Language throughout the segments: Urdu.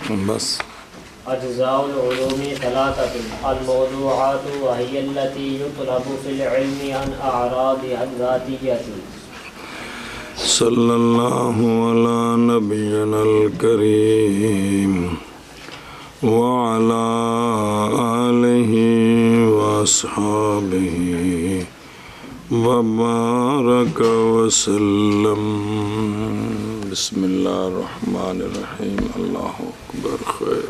بس اجزاء العلوم ثلاثة الموضوعات وهي التي يطلب في العلم عن اعراضها الذاتية. صلی اللہ علی نبینا الکریم وعلی آلہ واصحابہ وبارک وسلم. بسم اللہ الرحمن الرحیم. اللہ اکبر. خیر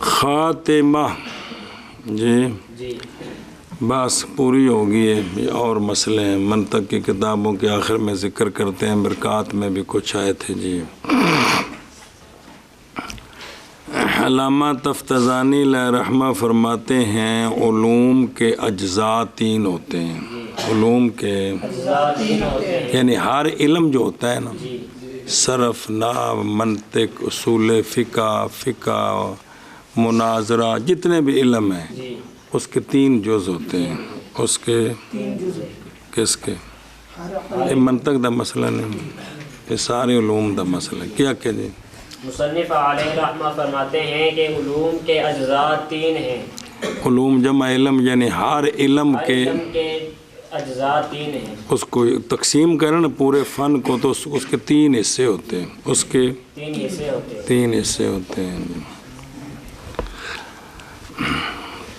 خاتمہ. جی بس پوری ہوگی ہے. اور مسئلے ہیں منطق کی کتابوں کے آخر میں ذکر کرتے ہیں. برکات میں بھی کچھ آئے تھے. جی علامہ تفتزانی علیہ رحمہ فرماتے ہیں علوم کے اجزاء تین ہوتے ہیں. علوم کے یعنی ہر علم جو ہوتا ہے نا، صرف، نحو، منطق، اصول فقہ مناظرہ، جتنے بھی علم ہیں اس کے تین جز ہوتے ہیں. اس کے کس کے؟ یہ منطق دا مسئلہ نہیں، یہ سارے علوم دا مسئلہ. کیا کہ جی مصنف علیہ رحمہ فرماتے ہیں کہ علوم کے اجزاء تین ہیں. علوم جمع علم یعنی ہر علم کے اجزاء تین ہیں. اس کو تقسیم کریں نا پورے فن کو تو اس کے تین حصے ہوتے ہیں. اس کے تین حصے ہوتے ہیں.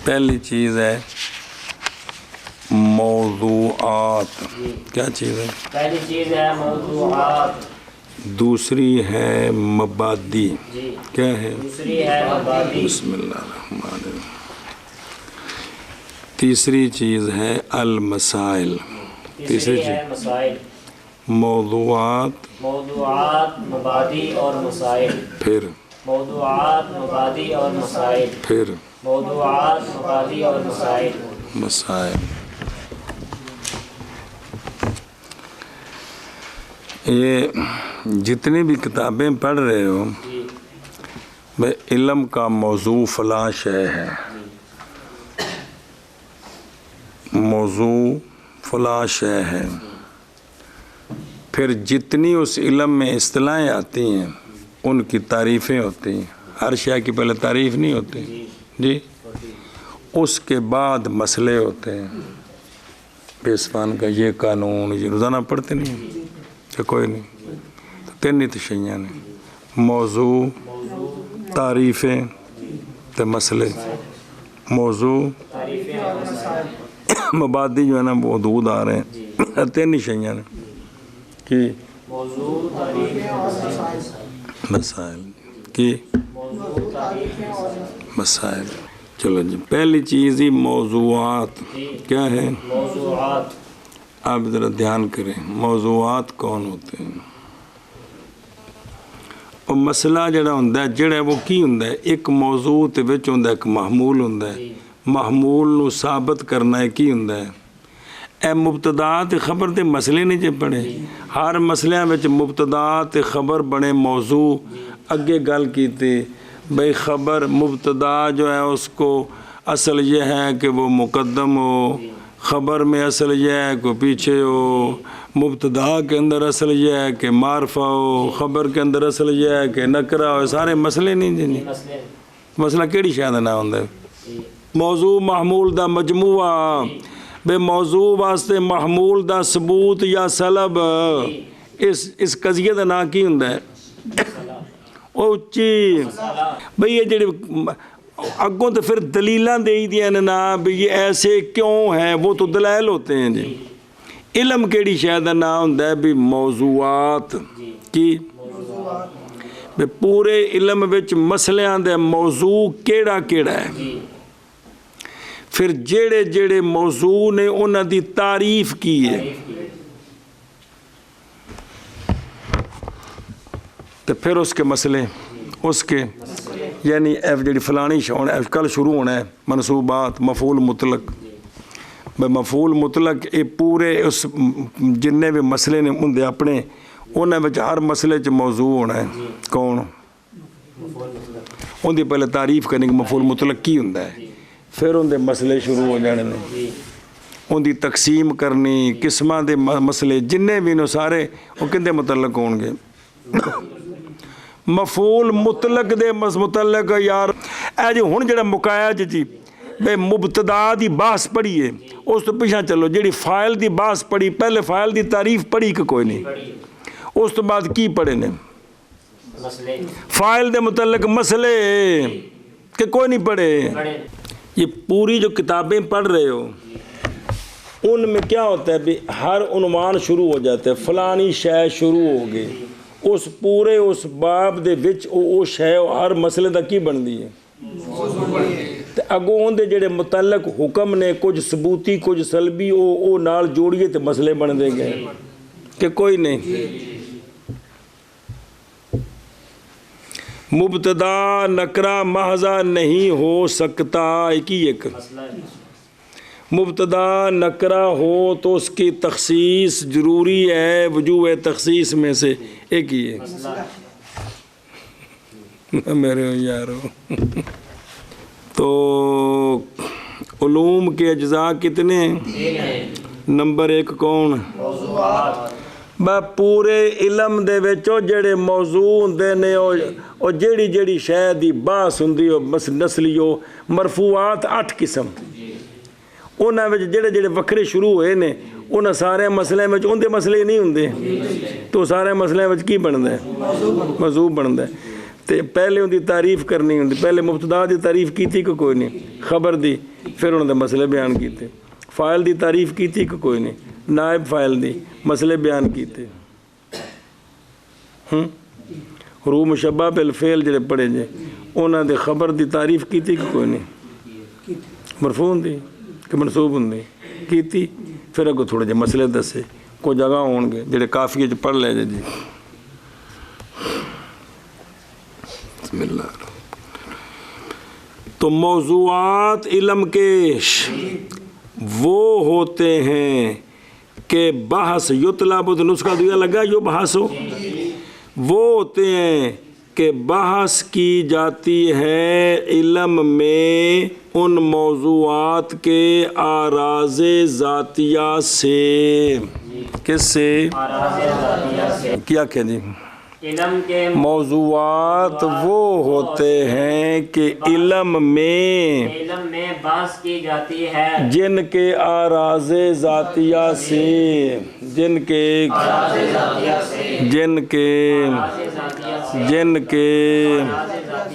پہلی چیز ہے موضوعات. کیا چیز ہے؟ پہلی چیز ہے موضوعات. دوسری ہے مبادی. کیا ہے؟ دوسری ہے مبادی. بسم اللہ الرحمن الرحیم. تیسری چیز ہے المسائل. تیسری ہے مسائل. موضوعات، مبادی اور مسائل. پھر موضوعات، مبادی اور مسائل. پھر موضوعات، مبادی اور مسائل. مسائل. یہ جتنی بھی کتابیں پڑھ رہے ہو بھائی علم کا موضوع فلاں شے ہے، موضوع فلاں شے ہے. پھر جتنی اس علم میں اصطلاحیں آتی ہیں ان کی تعریفیں ہوتی ہیں. ہر شے کی پہلے تعریف نہیں ہوتی جی. اس کے بعد مسئلے ہوتے ہیں. بیسفان کا یہ قانون یہ روزانہ پڑھتے نہیں کہ کوئی نہیں. تو تین ہی تشیعیں نے: موضوع، تعریفیں تے مسئلے. موضوع مبادی جو ہے نا وہ حدود آ رہے ہیں. تین ہی شیعیں نے کہ مسائل کی مسائل. چلو جی پہلی چیز ہی موضوعات. کیا ہے؟ موضوعات. آپ ذرا دھیان کریں موضوعات کون ہوتے ہیں. اور مسئلہ جڑا ہوندا ہے جڑا وہ کی ہوندا ہے ایک موضوع تے وچ ہوندا ہے ایک محمول ہوندا ہے. محمول نو ثابت کرنا ہے کی ہوندا ہے. اے مبتدا تے خبر تے مسئلے نہیں جے پڑھے. ہر مسئلے وچ مبتدا تے خبر بنے موضوع. اگے گل کیتے بھئی خبر مبتدا جو ہے اس کو اصل یہ ہے کہ وہ مقدم ہو، خبر میں اصل یہ ہے کہ پیچھے ہو، مبتدا کے اندر اصل یہ ہے کہ معرفہ ہو، خبر کے اندر اصل یہ ہے کہ نکرہ ہو. سارے مسئلے نہیں جی. مسئلہ کیڑی شاید نہ ہوندا ہے؟ موضوع محمول دا مجموعہ. بے موضوع واسطے محمول دا ثبوت یا سلب اس قضیے دا نام کی ہوندا ہے؟ اچھی بھئی یہ جڑے اگوں تو پھر دلیلاں دے دیا نا بھی یہ ایسے کیوں ہیں، وہ تو دلائل ہوتے ہیں جی. علم کیڑی شاید نام ہوندا ہے بھی موضوعات کی. پورے علم وچ مسئلیاں دے موضوع کیڑا کیڑا ہے. پھر جڑے جڑے موضوع نے انہاں دی تعریف کی ہے. تو پھر اس کے مسئلے اس کے یعنی جڑی فلانی کل شروع ہونا ہے منصوبات مفعول مطلق. مفعول مطلق یہ پورے اس جننے بھی مسئلے نے ہوں اپنے انہاں وچ ہر مسئلے چ موضوع ہونا ہے. کون ان دی پہلے تعریف کرنے کہ مفعول مطلق کی ہوندا ہے. پھر ان دے مسئلے شروع ہو جانے نے. ان دی تقسیم کرنی قسماں دے مسئلے جننے بھی نے سارے وہ کندے متعلق ہون گے. مفعول مطلق دے متعلق یار اے جی ہن جڑا مکایا جی بے مبتدا دی باس پڑھی ہے اس تو پیچھا چلو جڑی فاعل دی باس پڑھی پہلے فاعل دی تعریف پڑھی کہ کوئی نہیں اس تو بعد کی پڑھے نے فاعل دے متعلق مسئلے کہ کوئی نہیں پڑھے یہ پوری جو کتابیں پڑھ رہے ہو ان میں کیا ہوتا ہے بھی ہر عنوان شروع ہو جاتا ہے فلانی شے شروع ہو گئی اس پورے اس باب دے وچ او شے ہر مسئلے دا کی بندی ہے تے اگوں اندے جڑے متعلق حکم نے کچھ ثبوتی کچھ سلبی او نال جوڑیے تے مسئلے بن دے گئے کہ کوئی نہیں مبتدا نکرہ محضہ نہیں ہو سکتا ایک مبتدا نکرہ ہو تو اس کی تخصیص ضروری ہے وجوہ تخصیص میں سے ایک ہی ہے میرے یارو تو علوم کے اجزاء کتنے ہیں نمبر 1 کون با پورے علم دے وچو جڑے موضوع ہوندے نے او جڑی شے دی باس ہوندی او نسلیو مرفوعات 8 قسم انہاں وچ جڑے وکھرے شروع ہوئے نے انہاں سارے مسئلے وچ اون دے مسئلے نہیں ہوندے تو سارے مسئلے وچ کی بندا ہے موضوع بندا ہے تے پہلے ان دی تعریف کرنی ہوندی پہلے مبتدا دی تعریف کیتی کہ کوئی نہیں خبر دی پھر انہاں دے مسئلے بیان کیتے فاعل دی تعریف کیتی کہ کوئی نہیں نائب فاعل دی مسئلے بیان کیتے حروف مشبہ بالفعل جڑے پڑھے جے انہاں دے خبر دی تعریف کیتی کہ کوئی نہیں مرفوع ہوندی کہ منصوب ہوندی کیتی پھر اگوں تھوڑے جے مسئلے دسے کوئی جگہ ہون گے جڑے کافیے چ پڑھ لے جی بسم اللہ تو موضوعات علم کے وہ ہوتے ہیں کہ بحث یطلب نسخہ دیا لگا یو بحث ہو وہ ہوتے ہیں کہ بحث کی جاتی ہے علم میں ان موضوعات کے آراز ذاتیہ سے کس سے کیا کہ جی علم کے موضوعات وہ ہوتے ہیں کہ علم میں بحث کی جاتی ہے جن کے آراز ذاتیہ سے جن کے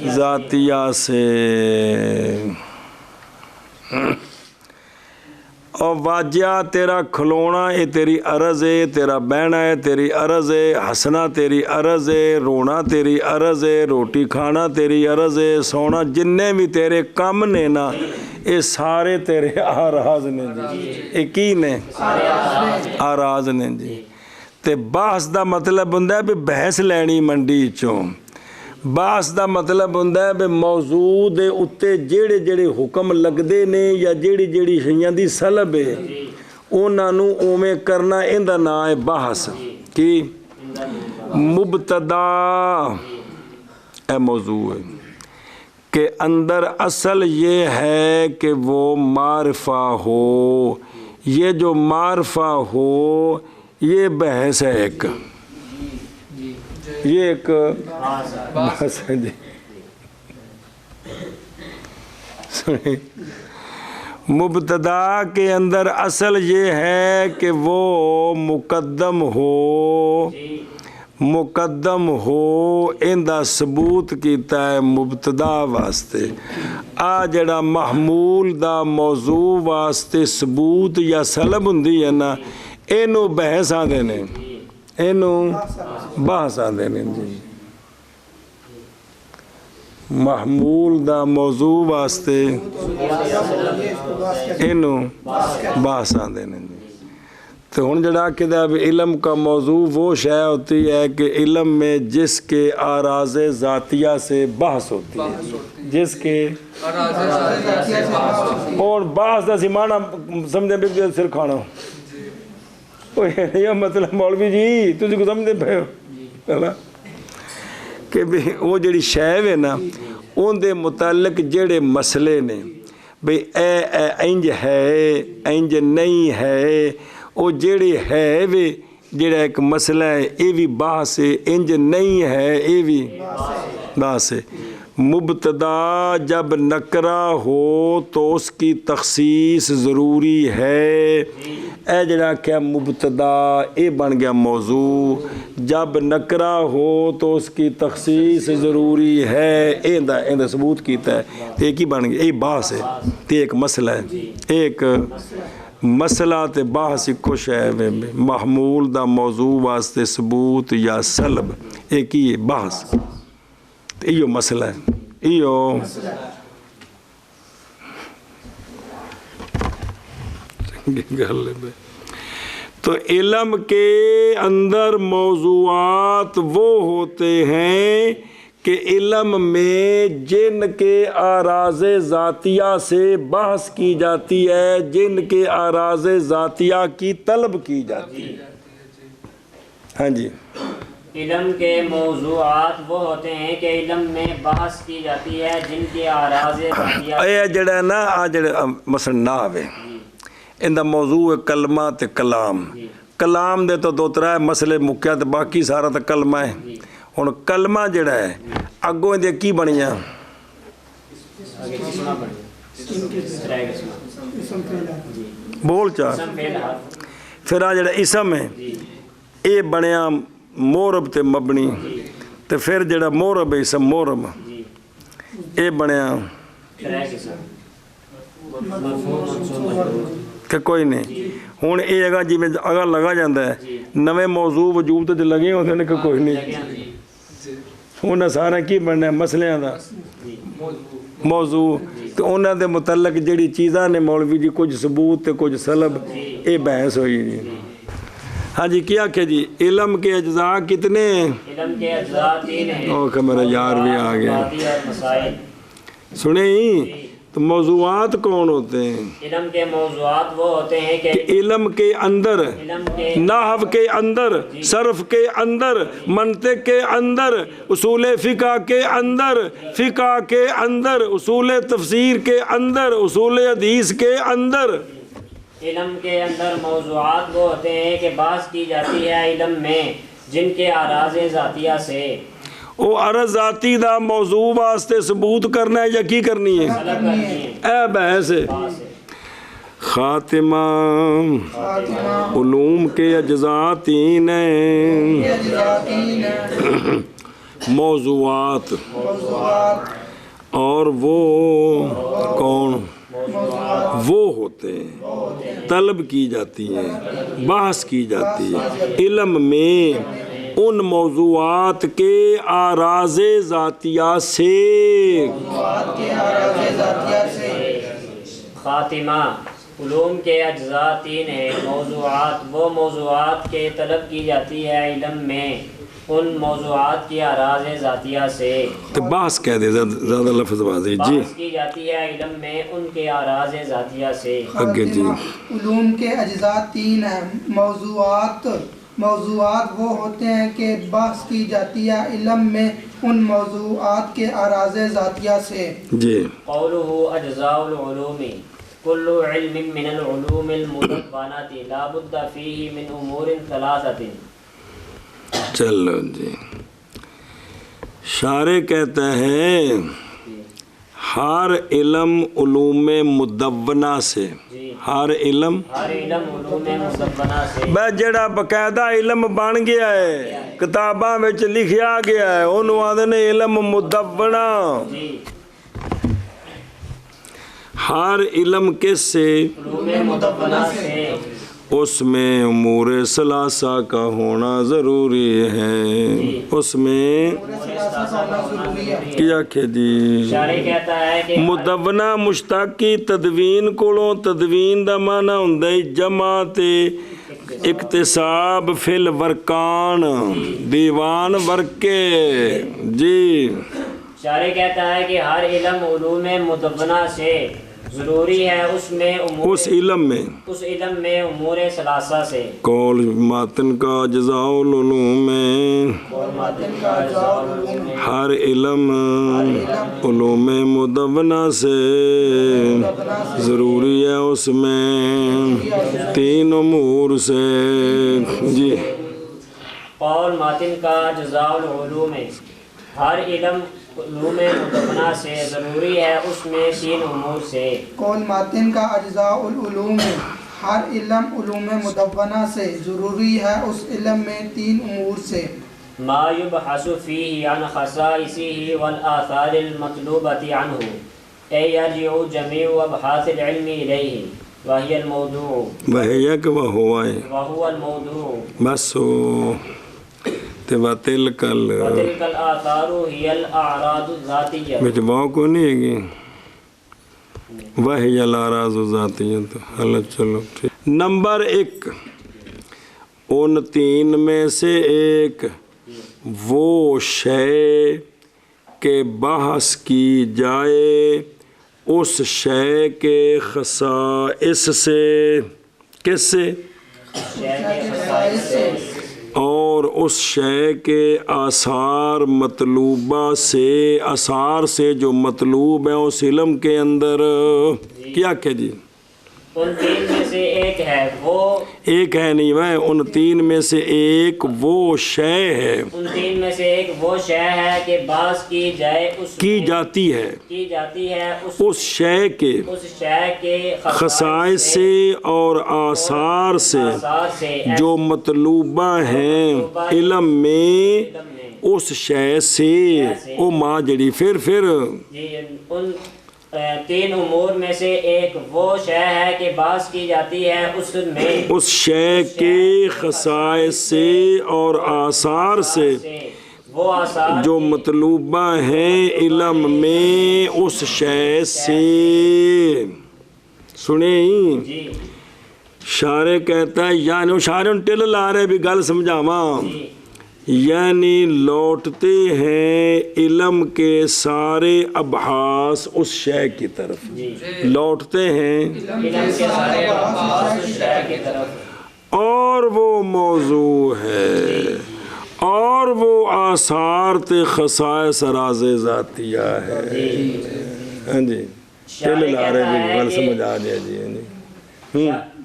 ذاتیہ سے اور واجہ تیرا کھلونا یہ تیری عرض ہے تیرا بہنا ہے تیری عرض ہے ہنسنا تیری عرض ہے رونا تیری عرض ہے روٹی کھانا تیری عرض ہے سونا جننے بھی تیرے کم نے نا یہ سارے تیرے آراز نے جی یہ کی نے آراز نے جی تے بحث دا مطلب ہوندا ہے بھی بحث لینی منڈی چوں بحث دا مطلب ہوندا ہے بھی موضوع دے اتے جڑے حکم لگدے نے یا جڑی شیاں دی سلب ہے انہاں نوں اوویں کرنا ایندا نام ہے بحث کی مبتدا اے موضوع ہے کہ اندر اصل یہ ہے کہ وہ معرفہ ہو یہ جو معرفہ ہو یہ بحث ہے ایک یہ ایک بحث ہے جی مبتدا کے اندر اصل یہ ہے کہ وہ مقدم ہو اندہ ثبوت کیتا ہے مبتدا واسطے آ جڑا محمول دا موضوع واسطے ثبوت یا سلب ہوندی ہے نا اینو بحث آندے نے اینو بحث آندے نے جی محمول دا موضوع واسطے اینو بحث آندے نے جی تو ہن جڑا کہ علم کا موضوع وہ شے ہوتی ہے کہ علم میں جس کے آراز ذاتیہ سے بحث ہوتی ہے جس کے اور بحث دا سمانا سمجھے بھی سر کھانا یہ مطلب مولوی جی تسی کو سمجھتے پے ہو کہ وہ جڑی شے ہے نا ان دے متعلق جڑے مسئلے نے بھئی اے انج ہے انج نہیں ہے وہ جڑے ہے وے جڑا ایک مسئلہ ہے یہ بھی بحث ہے، انج نہیں ہے یہ بھی بحث ہے۔ مبتدا جب نکرہ ہو تو اس کی تخصیص ضروری ہے، اے جڑا کہ مبتدا یہ بن گیا موضوع، جب نکرہ ہو تو اس کی تخصیص ضروری ہے، یہ ثبوت کیتا ہے، ایک ہی بن گیا، یہ بحث ہے، یہ ایک مسئلہ ہے، ایک مسئلہ تے بحث کچھ ہے، محمول دا موضوع واسطے ثبوت یا سلب ایک ہی ہے بحث، یہ مسئلہ ہے، یہ گل ہے۔ تو علم کے اندر موضوعات وہ ہوتے ہیں کہ علم میں جن کے اعراض ذاتیہ سے بحث کی جاتی ہے، جن کے اعراض ذاتیہ کی طلب کی جاتی ہے۔ ہاں جی، علم کے موضوعات وہ ہوتے ہیں کہ علم میں بحث کی جاتی ہے جن کے اعراض ذاتیہ اے جڑا ہے نا آ جڑا مثلا نحو ہے، ان دا موضوع ہے کلمہ تے کلام، کلام دے تو دو ترائے مسئلے مکیا تے باقی سارا تو کلمہ ہے۔ ہن کلمہ جڑا ہے اگوں دے کی بنیاں بول چاہ، پھر آ جڑا اسم ہے اے بنیا مورب تے مبنی، تے پھر جڑا مورب ہے اسم مورب اے بنیا کہ کوئی نہیں۔ ہوں یہ اگا جی میں اگا لگا جاندہ ہے نویں موضوع وجود تے لگے ہوتے ہیں کہ کوئی نہیں، انہیں سارا کی بننا ہے مسئلے دا موضوع، تو انہوں دے متعلق جڑی چیزاں نے مولوی جی کچھ ثبوت تے کچھ سلب، یہ بحث ہوئی جی۔ ہاں جی کیا کہ جی علم کے اجزاء کتنے ہیں؟ علم کے اجزاء 3 ہیں۔ اوہ کہ میرا یار بھی آ گیا، سنیں ہی تو موضوعات کون ہوتے ہیں؟ علم کے موضوعات وہ ہوتے ہیں کہ علم کے اندر، علم کے نحو کے اندر، صرف کے اندر، منطق کے اندر، اصول فقہ کے اندر، فقہ کے اندر، اصول تفسیر کے اندر، اصول حدیث کے اندر، علم کے اندر موضوعات وہ ہوتے ہیں کہ بحث کی جاتی ہے علم میں جن کے اعراض ذاتیہ سے۔ وہ عرض ذاتی دا موضوع واسطے ثبوت کرنا ہے یا کی کرنی ہے؟ طلب کرنی ہے، اے بحث ہے۔ بحث ہے۔ خاتمہ علوم کے اجزاء 3 ہیں، موضوعات، اور وہ کون؟ وہ ہوتے ہیں طلب کی جاتی ہے، بحث کی جاتی ہے علم میں ان موضوعات کے اعراض ذاتیہ سے۔ خاتمہ علوم کے اجزاء 3 ہیں، موضوعات وہ موضوعات کے طلب کی جاتی ہے علم میں ان موضوعات کی اعراض ذاتیہ سے۔ تو بحث کہہ دے، زیادہ لفظ واضح جی، بحث کی جاتی ہے علم میں ان کے اعراض ذاتیہ سے۔ اگے جی۔ علوم کے اجزاء 3 ہیں، موضوعات وہ ہوتے ہیں کہ بحث کی جاتی ہے علم میں ان موضوعات کے اعراض ذاتیہ سے۔ جی قولہ اجزاء العلوم کل علم من العلوم المدونۃ لا بد فیہ من امور 3۔ چلو جی، شارح کہتا ہے ہر علم علوم مدونہ سے، ہر علم علوم مدونہ سے، میں جڑا باقاعدہ علم بن گیا ہے کتاباں وچ لکھیا گیا ہے انہوں آدھے نے علم مدونہ۔ ہر علم کس سے؟ علوم مدونہ سے، اس میں امور ثلاثہ کا ہونا ضروری ہے، اس میں کیا کہ جی شارح کہتا ہے کہ مدونہ مشتق کی تدوین کولوں، تدوین دا معنی ہوندا ہے جمع تے اکتساب فی الورکان، دیوان ورکے جی۔ شارح کہتا ہے کہ ہر علم علوم مدونہ سے ضروری ہے، اس میں اس علم میں امور ثلاثہ سے۔ قول ماتن کا اجزاء العلوم میں ہر علم علوم مدونہ سے ضروری ہے، اس میں 3 امور سے جی۔ قول ماتن کا اجزاء العلوم ہے، ہر علم علوم مدونہ سے ضروری ہے، اس میں 3 امور سے۔ قول ماتن کا اجزاء العلوم ہے، ہر علم علوم مدونہ سے ضروری ہے، اس علم میں 3 امور سے۔ ما يبحث فيه عن خصائصه والآثار المطلوبة عنه، أي يرجع جميع أبحاث العلم إليه، وهي الموضوع، وہی کہ وہ ہوا ہے وهو الموضوع، بس وتلک وتلك الآثار هي الأعراض الذاتية۔ بچ واؤ کو نہیں ہے گی وہی الاراض ذاتیت۔ اللہ چلو ٹھیک۔ نمبر 1، ان 3 میں سے ایک وہ شے کہ بحث کی جائے اس شے کے خصائص سے، کس سے؟ اور اس شے کے آثار مطلوبہ سے، آثار سے جو مطلوب ہیں اس علم کے اندر۔ کیا کہ جی ان 3 میں سے ایک ہے وہ، ایک ہے نہیں وہ، ان 3 میں سے ایک وہ شے ہے، ان 3 میں سے ایک وہ شے ہے کہ بحث کی جائے اس کی میں، جاتی ہے کی جاتی ہے اس شے کے اس شے کے خصائص سے اور آثار سے آثار سے، جو مطلوبہ ہیں علم میں علم میں۔ اس شے سے۔ او ماں جڑی پھر جی، ان 3 امور میں سے ایک وہ شے ہے کہ بحث کی جاتی ہے اس میں، اس شے کے خصائص سے اور آثار سے وہ آثار جو مطلوبہ ہیں علم میں اس شے سے۔ سنیں جی شارع کہتا ہے، یعنی شارع ٹل لا رہے بھی گل سمجھاواں، جی یعنی لوٹتے ہیں علم کے سارے ابحاث اس شے کی طرف، جی، لوٹتے ہیں علم کے سارے ابحاث اس شے کی طرف، اور وہ موضوع ہے اور وہ آثار تے خصائص راز ذاتیہ ہے۔ ہاں جی ٹل لا رہے بھی گل سمجھ آ جائے جی۔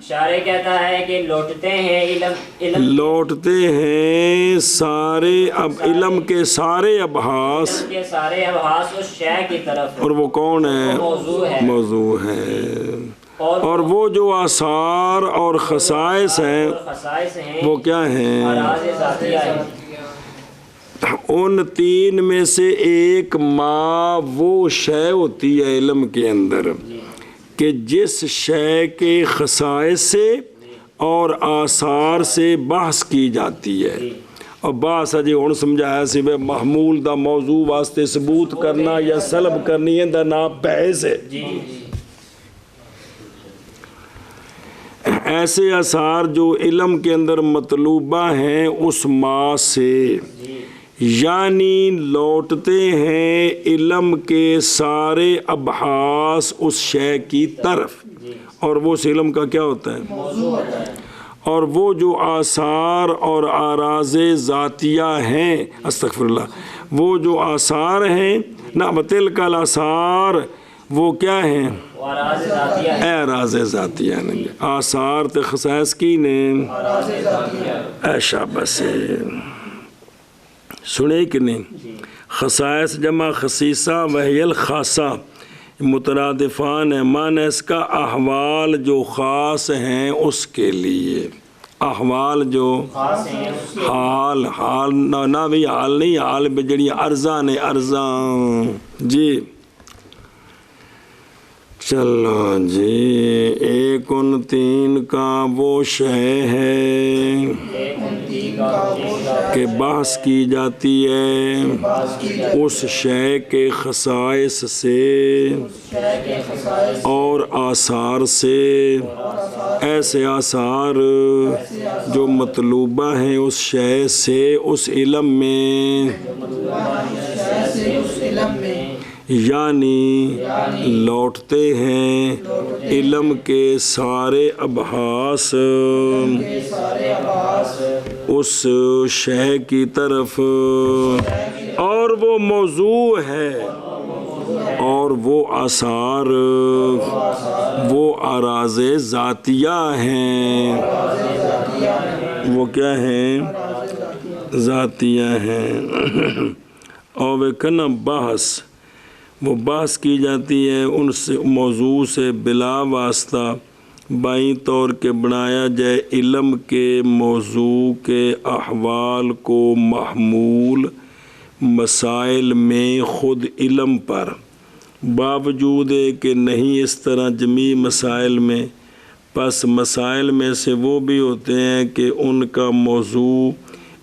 شارع کہتا ہے کہ لوٹتے ہیں علم لوٹتے ہیں سارے علم کے سارے ابحاث، کے سارے ابحاث اس شے کی طرف، اور وہ کون ہے؟ موضوع ہے، موضوع ہے۔ اور وہ جو آثار اور خصائص ہیں خصائص ہیں وہ کیا ہیں؟ اراض ذاتیہ ہے۔ ان 3 میں سے ایک ما وہ شے ہوتی ہے علم کے اندر کہ جس شے کے خصائص سے اور آثار سے بحث کی جاتی ہے۔ اور بحث جی ہن سمجھایا سی بے محمول دا موضوع واسطے ثبوت کرنا یا سلب کرنی ہے دا نام بحث ہے۔ ایسے آثار جو علم کے اندر مطلوبہ ہیں اس ما سے، یعنی لوٹتے ہیں علم کے سارے ابحاث اس شے کی طرف، اور وہ اس علم کا کیا ہوتا ہے؟ اور وہ جو آثار اور آراز ذاتیہ ہیں، استغفر اللہ، وہ جو آثار ہیں نہ بتلک الآثار، وہ کیا ہیں؟ اراض ذاتیہ نے آثار تے خصائص کی نے ایشا بس سنے کہ نہیں؟ خصائص جمع خصیصہ وہی الخاصہ مترادفان ہے، معنی اس کا احوال جو خاص ہیں اس کے لیے، احوال جو حال نہ بھی حال نہیں، حال بھی جڑی ارزاں نے ارزاں۔ جی چلو جی، ایک ان 3 کا وہ شے ہے کہ بحث کی جاتی ہے اس شے کے خصائص سے اور آثار سے، ایسے آثار جو مطلوبہ ہیں اس شے سے اس علم میں، یعنی لوٹتے ہیں علم کے سارے ابحاث اس شے کی طرف، اور وہ موضوع ہے اور وہ آثار وہ اراض ذاتیہ ہیں۔ وہ کیا ہیں؟ ذاتیہ ہیں۔ اور وہ کنا بحث، وہ بحث کی جاتی ہے ان سے موضوع سے بلا واسطہ بائیں طور کے بنایا جائے علم کے موضوع کے احوال کو محمول مسائل میں خود علم پر، باوجود ہے کہ نہیں اس طرح جمیع مسائل میں، پس مسائل میں سے وہ بھی ہوتے ہیں کہ ان کا موضوع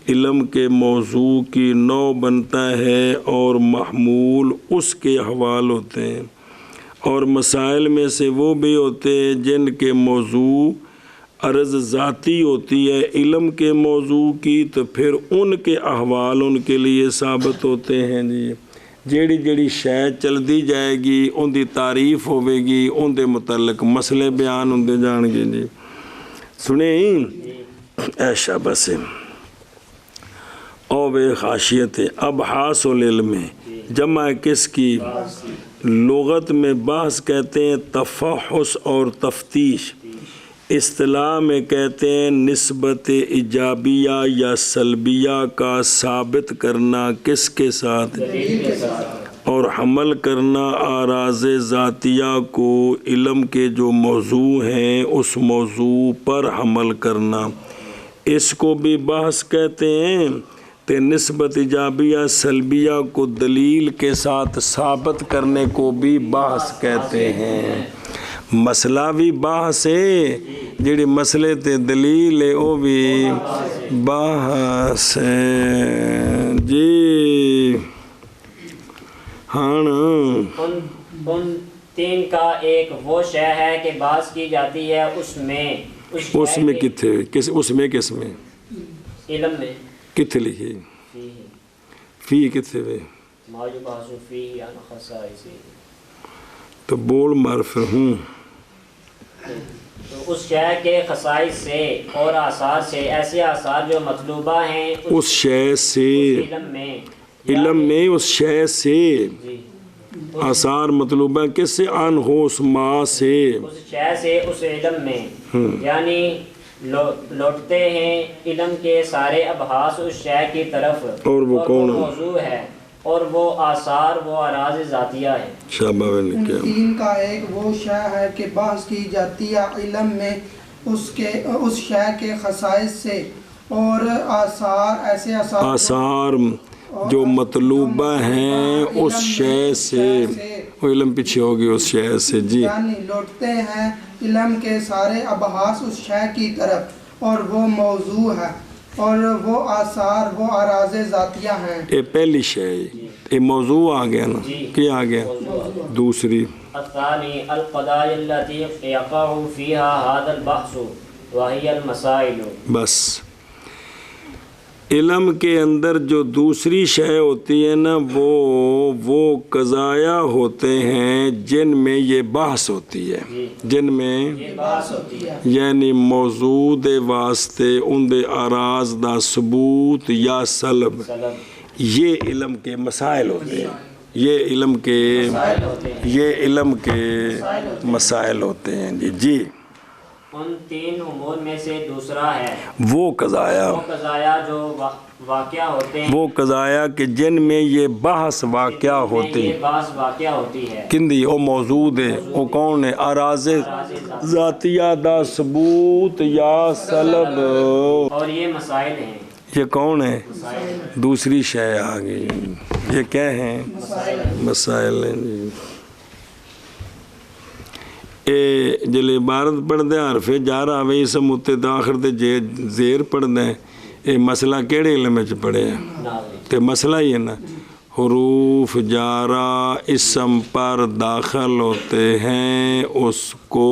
علم کے موضوع کی نوع بنتا ہے اور محمول اس کے احوال ہوتے ہیں، اور مسائل میں سے وہ بھی ہوتے ہیں جن کے موضوع عرض ذاتی ہوتی ہے علم کے موضوع کی، تو پھر ان کے احوال ان کے لیے ثابت ہوتے ہیں۔ جی جیڑی جیڑی شے چلتی جائے گی ان دی تعریف ہوے گی، ان دے متعلق مسئلے بیان ہوندے جان گے۔ جی سنیں ایشا بس او بے خاشیت ابحاث العلم جمع کس کی؟ لغت میں بحث کہتے ہیں تفحص اور تفتیش، اصطلاح میں کہتے ہیں نسبت ایجابیہ یا سلبیہ کا ثابت کرنا کس کے ساتھ؟ اور حمل کرنا اعراض ذاتیہ کو علم کے جو موضوع ہیں اس موضوع پر حمل کرنا، اس کو بھی بحث کہتے ہیں۔ تے نسبت ایجابیہ سلبیہ کو دلیل کے ساتھ ثابت کرنے کو بھی بحث کہتے ہیں۔ مسئلہ بھی بحث ہے، جڑی مسئلے تے دلیل ہے وہ بھی بحث ہے۔ جی ہاں ان تین کا ایک وہ شے ہے کہ بحث کی جاتی ہے اس میں کتنے اس میں کس میں علم میں کتنے لکھی فی کتنے وے ما یبحث فیہ عن خصائص، تو بول مار پھر ہوں تو اس شے کے خصائص سے اور آثار سے، ایسے آثار جو مطلوبہ ہیں اس شے سے علم میں اس شے سے آثار مطلوبہ کس سے؟ ان ہو اس ما سے، اس شے سے اس علم میں، یعنی لوٹتے ہیں علم کے سارے ابحاث اس شے کی طرف، اور وہ کون موضوع ہے اور وہ آثار وہ اراض ذاتیہ ہے۔ شابہ نے ان کیا تین کا ایک وہ شے ہے کہ بحث کی جاتی ہے علم میں اس شے کے خصائص سے اور آثار، ایسے آثار جو مطلوبہ ہیں اس شے سے، وہ علم پیچھے ہوگی اس شے سے۔ جی یعنی لوٹتے ہیں علم کے سارے ابحاث اس شے کی طرف اور وہ موضوع ہے اور وہ آثار وہ اراض ذاتیہ ہیں۔ یہ پہلی شے ہے، یہ موضوع آ گیا نا، کیا آ گیا؟ دوسری الثانی القضايا التي يقع فيها هذا البحث وهي المسائل۔ بس علم کے اندر جو دوسری شے ہوتی ہے نا وہ قضایا ہوتے ہیں جن میں یہ بحث ہوتی ہے، جن میں یعنی موضوع دے واسطے ان دے اراض دا ثبوت یا سلب، یہ علم کے مسائل ہوتے ہیں، یہ علم کے مسائل ہوتے ہیں۔ جی ان تین امور میں سے دوسرا ہے وہ قضایا جو واقعہ ہوتے ہیں، وہ قضایا کہ جن میں یہ بحث واقعہ ہوتی ہے کندی او موجود ہے، وہ کون ہے؟ اراض ذاتیہ دا ثبوت یا سلب، اور یہ مسائل ہیں۔ یہ کون ہے؟ دوسری شے آ گئی، یہ کیا ہیں؟ مسائل ہیں۔ جی اے جلے عبارت پڑھ دیں حرف جار آوے اسم اتے داخر دے زیر پڑھ دیں، اے مسئلہ کیڑے علم میں پڑھے ہیں؟ تے مسئلہ ہی ہے نا، حروف جارہ اسم پر داخل ہوتے ہیں اس کو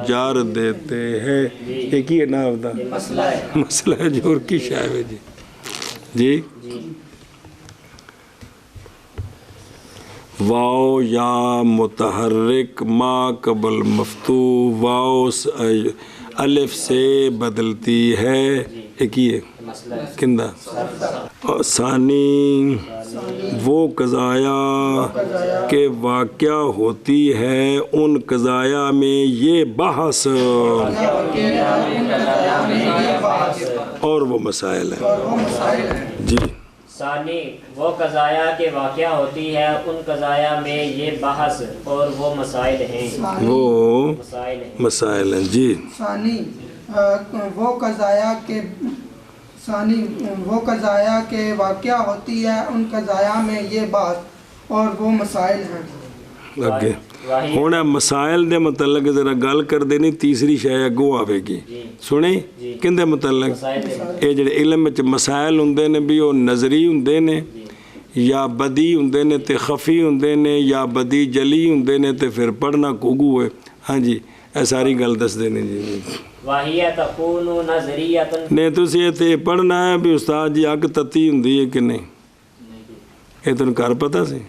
جار دیتے ہیں، ایک ہی ہے نا ہوتا مسئلہ ہے جو اور کی شاہ ہے۔ جی واو یا متحرک ما قبل مفتوح، واو الف سے بدلتی ہے، ایک ہی ہے کندہ۔ ثانی وہ قضایا کہ واقعہ ہوتی ہے ان قضایا میں یہ بحث اور وہ مسائل ہیں۔ جی ثانی وہ قضایا کے واقعہ ہوتی ہے ان قضایا میں یہ بحث اور وہ مسائل ہیں وہ مسائل ہیں مسائل ہیں جی ثانی وہ قضایا کے واقعہ ہوتی ہے ان قضایا میں یہ بات اور وہ مسائل ہیں ਅੱਗੇ ਹੁਣ ਇਹ ਮਸਾਇਲ ਦੇ ਮੁਤਲਕ ਜ਼ਰਾ ਗੱਲ ਕਰਦੇ ਨਹੀਂ ਤੀਸਰੀ ਸ਼ੈ ਅੱਗੋਂ ਆਵੇਗੀ ਸੁਣੇ ਕਿੰਦੇ ਮੁਤਲਕ ਇਹ ਜਿਹੜੇ ਇਲਮ ਵਿੱਚ ਮਸਾਇਲ ਹੁੰਦੇ ਨੇ ਵੀ ਉਹ ਨਜ਼ਰੀ ਹੁੰਦੇ ਨੇ ਜਾਂ ਬਦੀ ਹੁੰਦੇ ਨੇ ਤੇ ਖਫੀ ਹੁੰਦੇ ਨੇ ਜਾਂ ਬਦੀ ਜਲੀ ਹੁੰਦੇ ਨੇ ਤੇ ਫਿਰ ਪੜ੍ਹਨਾ ਘੁੱਗੂ ਹੈ ਹਾਂਜੀ ਇਹ ਸਾਰੀ ਗੱਲ ਦੱਸਦੇ ਨੇ ਜੀ ਵਾਹੀਆ ਤਕੂਨੁ ਨਜ਼ਰੀਅਤਨ ਨੇ ਤੁਸੀਂ ਇੱਥੇ ਪੜ੍ਹਨਾ ਹੈ ਵੀ ਉਸਤਾਦ ਜੀ ਅੱਗ ਤੱਤੀ ਹੁੰਦੀ ਹੈ ਕਿ ਨਹੀਂ ਇਹ ਤੁਹਾਨੂੰ ਘਰ ਪਤਾ ਸੀ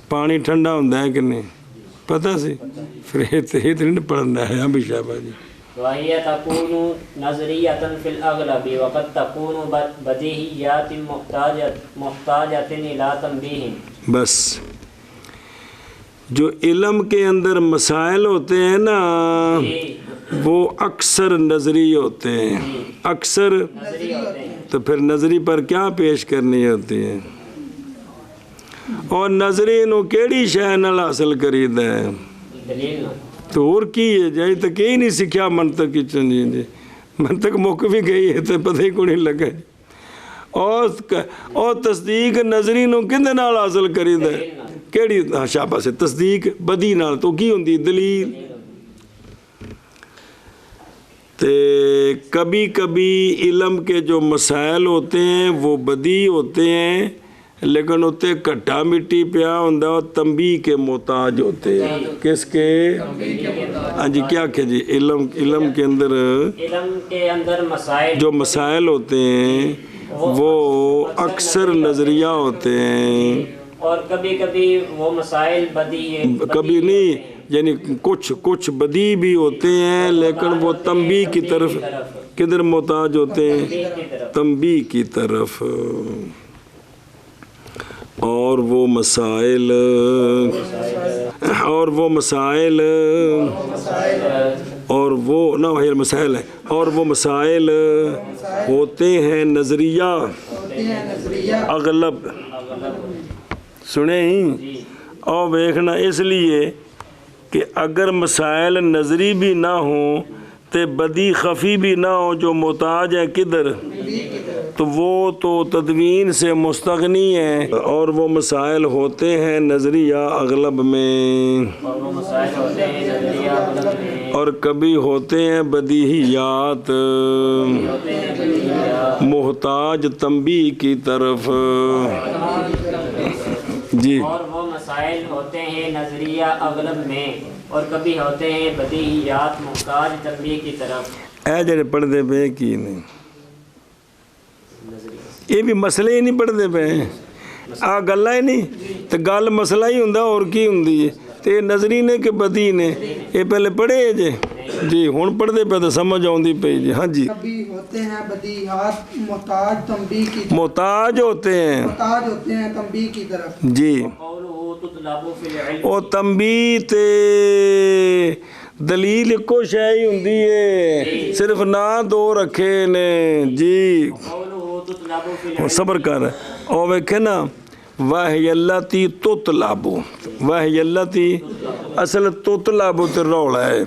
ਪਾਣੀ ਠੰਡਾ ਹੁੰਦਾ ਹੈ ਕਿ ਨਹੀਂ ਪਤਾ ਸੀ ਫਿਰ ਇਹ ਨਹੀਂ ਪੜ੍ਹਨਾ ਹੈ ਹਾਂ ਵੀ ਸ਼ਾਬਾਸ਼ ਜੀ وهي تكون نظرية في الأغلب وقد تكون بديهيات محتاجة إلى تنبيه بس جو علم کے اندر مسائل ہوتے ہیں نا وہ اکثر نظری ہوتے ہیں اکثر نظری ہوتے ہیں تو پھر نظری پر کیا پیش کرنی ہوتی ہے اور نظری نو کیڑی شے نال حاصل کریدا ہے دلیل نہ تو اور کی ہے جائے تک ہی نہیں سیکھا منطق کی چنجی جی منطق مک بھی گئی ہے تو پتہ ہی کو نہیں لگا اور تصدیق نظری نو کندے نال حاصل کریدا ہے کیڑی شاباش سے تصدیق بدی نال تو کی ہوندی دلیل تے کبھی کبھی علم کے جو مسائل ہوتے ہیں وہ بدی ہوتے ہیں لیکن ہوتے کٹھا مٹی پیا ہوندہ اور تنبیہ کے محتاج ہوتے ہیں کس کے ہاں جی کیا کہ جی علم کے اندر مسائل جو مسائل ہوتے ہیں وہ اکثر نظریہ ہوتے ہیں اور کبھی کبھی وہ مسائل کبھی نہیں یعنی کچھ بدی بھی ہوتے ہیں لیکن وہ تنبیہ کی طرف کدھر محتاج ہوتے ہیں تنبیہ کی طرف اور وہ مسائل اور وہ مسائل ہوتے ہیں نظریہ اغلب سنیں ہی اور دیکھنا اس لیے کہ اگر مسائل نظری بھی نہ ہوں تے بدی خفی بھی نہ ہو جو محتاج ہے کدھر تو وہ تو تدوین سے مستغنی ہے اور وہ مسائل ہوتے ہیں نظریہ اغلب میں اور کبھی ہوتے ہیں بدیہیات محتاج تنبیہ کی طرف جی اور وہ مسائل ہوتے ہیں نظریہ اغلب میں اور کبھی ہوتے ہیں بدیہیات محتاج تنبیہ کی طرف اے جڑے پڑھتے پہ کی نہیں یہ بھی مسئلے ہی نہیں پڑھتے پہ آ گلا ہی نہیں تو گل مسئلہ ہی ہوں اور کی ہوں تو نظری نے کہ بدی نے یہ پہلے پڑھے جی جی ہوں پڑھتے پہ تو سمجھ آتی پی جی ہاں جی کبھی ہوتے ہیں بدیہات محتاج تنبیہ کی محتاج ہوتے ہیں تنبیہ کی طرف جی وہ تنبیہ تے دلیل کو شے ہی ہوندی ہے صرف نہ دو رکھے نے جی صبر کر اور ویکھے نا وحی اللہ تی تطلبو وحی اللہ تی اصل تطلبو تے رولا ہے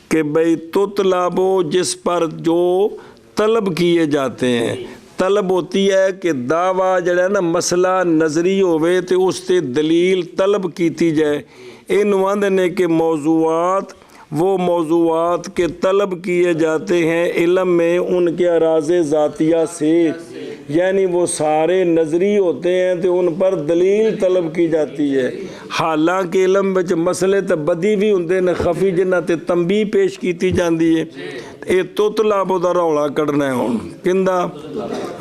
کہ بھئی تطلبو جس پر جو طلب کیے جاتے ہیں طلب ہوتی ہے کہ دعویٰ جڑا ہے نا مسئلہ نظری ہوئے تو اس تے دلیل طلب کیتی جائے ان واندنے کے موضوعات وہ موضوعات کے طلب کیے جاتے ہیں علم میں ان کے اراض ذاتیہ سے یعنی وہ سارے نظری ہوتے ہیں تو ان پر دلیل طلب کی جاتی ہے حالانکہ علم وچ مسئلے تے بدی بھی ہوندے نے خفی جنہ تے تنبیہ پیش کیتی جاندی ہے یہ تطلب دا رولا کڈنا ہے ہن کیندا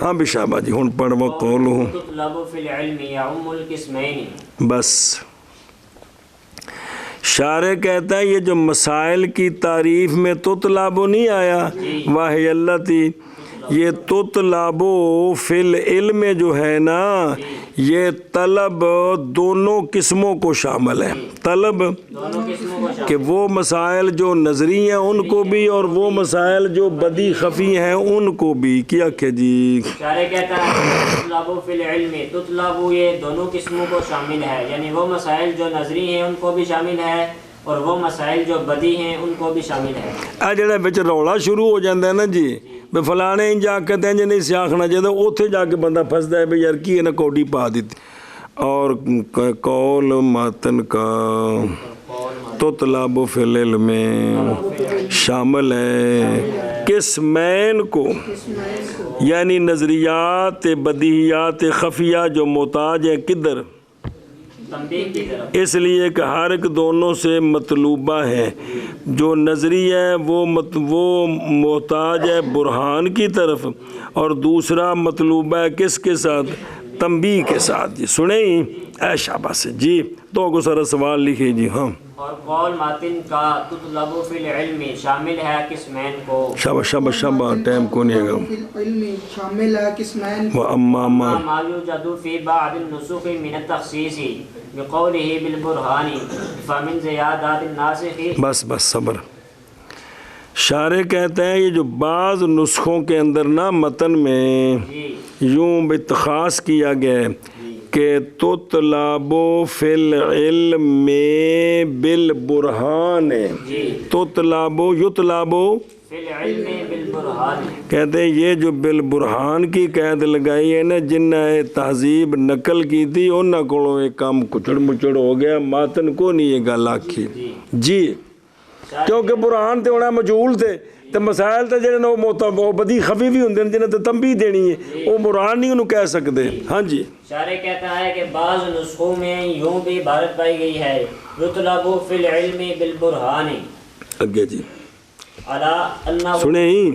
ہاں بشابہ جی ہن پڑھو قولو تطلب فی العلم یعم القسمین بس شارع کہتا ہے یہ جو مسائل کی تعریف میں تطلب نہیں آیا واہی اللہ تی یہ تطلبو فی العلم جو ہے نا، یہ طلب دونوں قسموں کو شامل ہے. طلب دونوں قسموں کو شامل کہ وہ مسائل جو نظری ہیں ان کو بھی، اور وہ مسائل جو بدی خفی ہیں ان کو بھی. کیا کہ جی شارح کہتا ہے تطلبو فی العلم، تطلبو یہ دونوں قسموں کو شامل ہے، یعنی وہ مسائل جو نظری ہیں ان کو بھی شامل ہے اور وہ مسائل جو بدی ہیں ان کو بھی شامل ہے. آ جڑا بچ رولا شروع ہو جاتا ہے نا جی، بھی فلانے جا کے تینج نہیں سی آخنا چاہیے، اوتھے جا کے بندہ پھنستا ہے بھی یار کی انہیں کوڈی پا دیتی. اور قول ماتن کا تطلب فی العلم شامل ہے قسمین کو، یعنی نظریات بدیہیات خفیہ جو محتاج ہیں کدھر، تنبیہ کی طرف. اس لیے کہ ہر ایک دونوں سے مطلوبہ ہے. جو نظری ہے وہ محتاج ہے برہان کی طرف، اور دوسرا مطلوبہ ہے کس کے ساتھ، تنبیہ کے ساتھ. جی سنیں ہی اے شاباش جی، تو کو سارا سوال لکھے جی. ہاں اور قول ماتن کا تطلبو فی العلم شامل ہے قسمین کو. شاباش شاباش شاباش، ٹائم کو نہیں ہے. فی العلم شامل ہے قسمین کو. وَأَمَّا مَا ما یوجد فی بعض النسخ من التخصیص بقوله بالبرہان فمن زیادات الناسخ. بس صبر. شارح کہتے ہیں یہ جو بعض نسخوں کے اندر نا متن میں یوں بتخاص کیا گیا ہے کہ تطلبو فی العلم بالبرہان، تطلبو یطلبو فی العلم بالبرہان. کہتے ہیں یہ جو بالبرہان کی قید لگائی ہے نا، جنہیں تہذیب نقل کی تھی انہاں کو ایک کام کچڑ مچڑ ہو گیا، ماتن کو نہیں یہ گل آکھی جی. کیونکہ برہان تے ہونا مجہول تھے، تو مسائل تے جنہیں وہ بدی خفی بھی ہوندے جنہیں تے تنبیہ دینی ہے، وہ برہان نہیں انہوں کہہ سکتے. ہاں جی شارح کہتا ہے کہ بعض نسخوں میں یوں بھی عبارت پائی گئی ہے یطلبو فی العلم بالبرہان. اگے جی علی انہ سنیں ہی،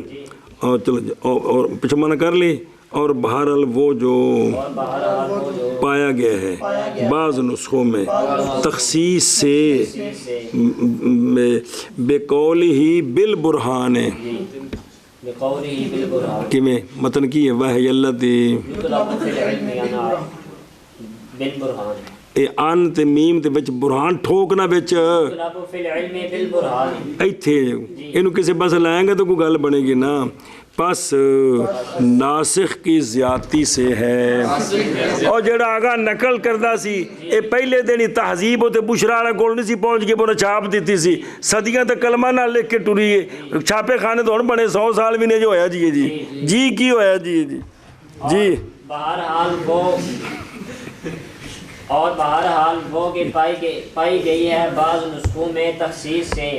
اور چلو جی اور پیچھے منع کر لی. اور بہرحال وہ جو پایا گیا ہے بعض نسخوں میں تخصیص سے بقول ہی بالبرہان ہے، بقوله بالبرہان کہ میں متن کی ہے وحی اللہ تی یطلبو فی العلم بالبرہان. اے آن تے میم تے بچ برہان ٹھوکنا بچ یطلبو فی العلم بالبرہان. ایتھے انہوں کسی بس لائیں گے تو کوئی گل بنے گی نا. پس ناسخ کی زیادتی سے ہے، اور جڑا آگا نقل کردہ سی اے پہلے دن ہی تہذیب ہوتے بشرا رہا گول نہیں سی پہنچ کے بونا چھاپ دیتی سی، صدیاں تک کلمہ نہ لکھ کے ٹوری ہے. چھاپے خانے تو ہن بنے 100 سال بھی نہیں جو ہویا جی جی کی ہویا جی جی. بہرحال وہ کہ پائی گئی ہے بعض نسخوں میں تخصیص سے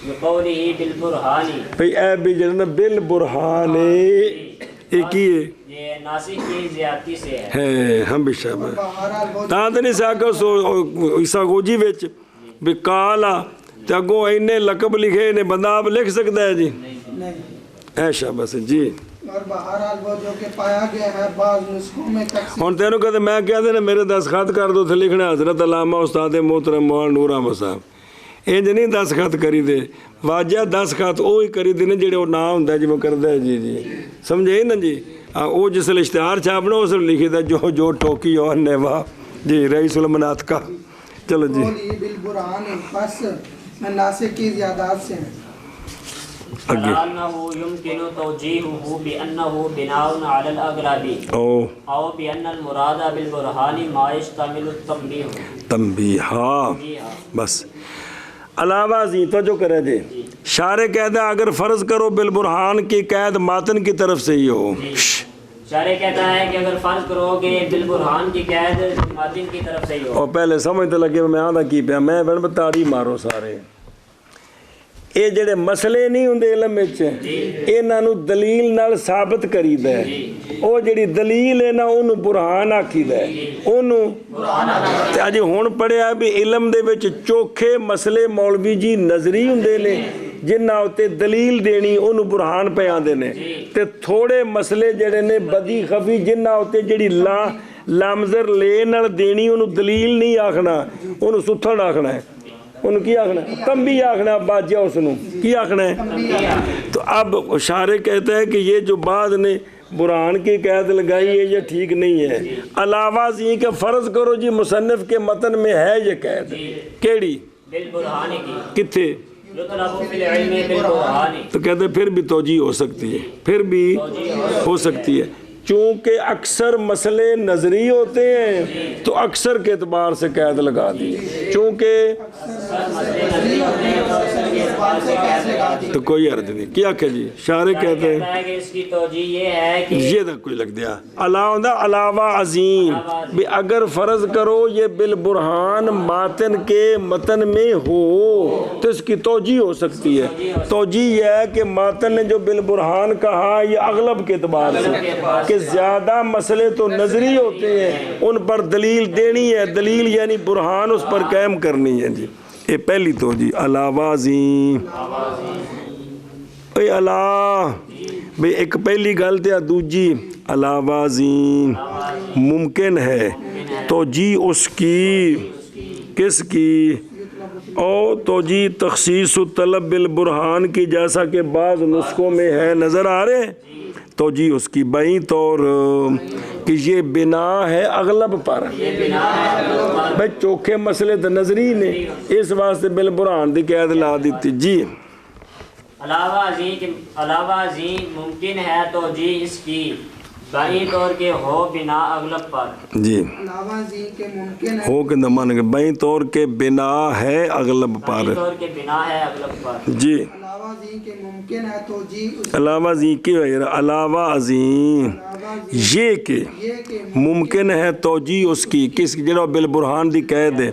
بقولہ بالبرہان. بھئی اے بھی جنہ بالبرہان ایک ہی ہے، یہ ناسخ کی زیادتی سے ہے. ہم بھی شابہ تاں نہیں ساکھا سو عیسیٰ گوجی ویچ بھی کالا تاگو اینے لقب لکھے نے بندہ آپ لکھ سکتا ہے جی. اے شابہ سے جی. اور بہرحال وہ جو کہ پایا گیا ہے بعض نسخوں میں تقسیم. اور تینوں کہتے میں کیا دینا میرے دستخط کر دو تھے لکھنا حضرت علامہ استاد محترم مولانا نور احمد صاحب. انج نہیں دستخط کری دے، واجہ دستخط وہی کری دے نے جڑے وہ نام ہوندا ہے جی وہ کردا ہے جی سمجھے نا جی. وہ جس لئے اشتہار چھاپنا اس لئے لکھی دا جو ٹوکی اور نیوا جی رئیس المنات کا. چلو جی بالبرہان پس ناسخ کی زیادات سے ہیں. فَلَأَنَّهُ يُمْكِنُ تَوْجِيهُهُ بِأَنَّهُ بِنَاءٌ عَلَى الْأَغْلَبِ أَوْ بِأَنَّ الْمُرَادَ بِالْبُرْهَانِ مَا يَشْتَمِلُ التَّنْبِيهُ. تنبیہ بس علاوہ ازیں توجہ کرے جی. شارح کہتا ہے اگر فرض کرو بالبرہان کی قید ماتن کی طرف سے ہی ہو. شارح کہتا ہے کہ اگر فرض کرو کہ بالبرہان کی قید ماتن کی طرف سے ہی ہو. اور پہلے سمجھتے لگے میں آدھا کی پیا میں بڑھ تاڑی مارو سارے یہ جڑے مسئلے نہیں ہوندے علم وچ انہاں نو دلیل نال ثابت کریدا ہے. او جڑی دلیل ہے نا اونوں برہان آکھیدا ہے. اونوں تے اج ہن پڑھیا بھی علم دے وچ چوکھے مسئلے مولوی جی نظری ہوندے نے جنہاں اُتے دلیل دینی انہوں برہان پہ آندے نے تے تھوڑے مسئلے جڑے نے بدی خفی جنہاں اُتے جڑی لامزر لے نال دینی انہوں دلیل نہیں آکھنا انہوں ستھڑ آکھنا ہے. ان کی آخنا تنبیہ آخنا باجیا اس نو کی آخنا ہے. تو اب شارح کہتا ہے کہ یہ جو بعد نے برہان کی قید لگائی ہے یہ ٹھیک نہیں ہے. علاوہ ازیں کہ فرض کرو جی مصنف کے متن میں ہے یہ قید کیڑی بالبرہان کی کتھے یطلب فی العلم بالبرہان. تو کہتے ہیں پھر بھی توجیہ ہو سکتی ہے پھر بھی ہو سکتی ہے چونکہ اکثر مسئلے نظری ہوتے ہیں تو اکثر کے اعتبار سے قید لگا دی چونکہ تو کوئی عرض نہیں. کیا کہ جی شارح کہتے ہیں کہ اس کی توجیہ یہ ہے کہ یہ تک کوئی لگ دیا علاوہ عظیم بھی اگر فرض کرو یہ بالبرہان ماتن کے متن میں ہو تو اس کی توجیہ ہو سکتی ہے. توجیہ یہ ہے کہ ماتن نے جو بالبرہان کہا یہ اغلب کے اعتبار سے کہ زیادہ مسئلے تو نظری ہوتے ہیں ان پر دلیل دینی ہے دلیل یعنی برہان اس پر قائم کرنی ہے. جی یہ پہلی توجیہ. علاوہ عظیم اے اللہ بھئی ایک پہلی گل تے دوجی علاوہ عظیم ممکن ہے توجیہ اس کی کس کی اور توجیہ تخصیص الطلب بالبرہان کی جیسا کہ بعض نسخوں میں ہے نظر آ رہے ہیں. توجیہ اس کی بائیں طور کہ یہ بنا ہے اغلب پر بھائی چوکھے مسئلے تو نظری نے اس واسطے بالبرہان دی قید لا دیتی. جی علاوہ ازیں ممکن ہے توجیہ اس کی بائیں طور کے ہو بنا اغلب پر. جی علاوہ ازیں کے ممکن ہے ہو کے نمان کے بائیں طور کے بنا ہے اغلب پر. بائیں طور کے بنا ہے اغلب پر. جی علاوہ ازیں کے ممکن ہے توجیہ اس علاوہ ازیں کی علاوہ ازیں یہ کہ ممکن ہے توجیہ اس کی کس جڑا بالبرہان دی قید ہے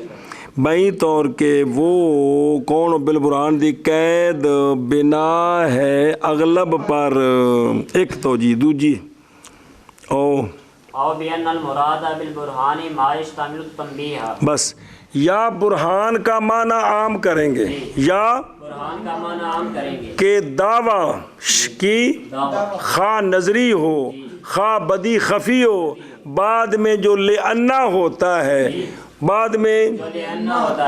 بائیں طور کے وہ کون بالبرہان دی قید بنا ہے اغلب پر. ایک توجیہ دوجی او بین المراد بالبرہان ما یشتمل التنبیہ. بس یا برہان کا معنی عام کریں گے یا برہان کا معنی عام کریں گے کہ دعویٰ کی خواہ نظری ہو خواہ بدی خفی ہو بعد میں جو لأنہ ہوتا ہے بعد میں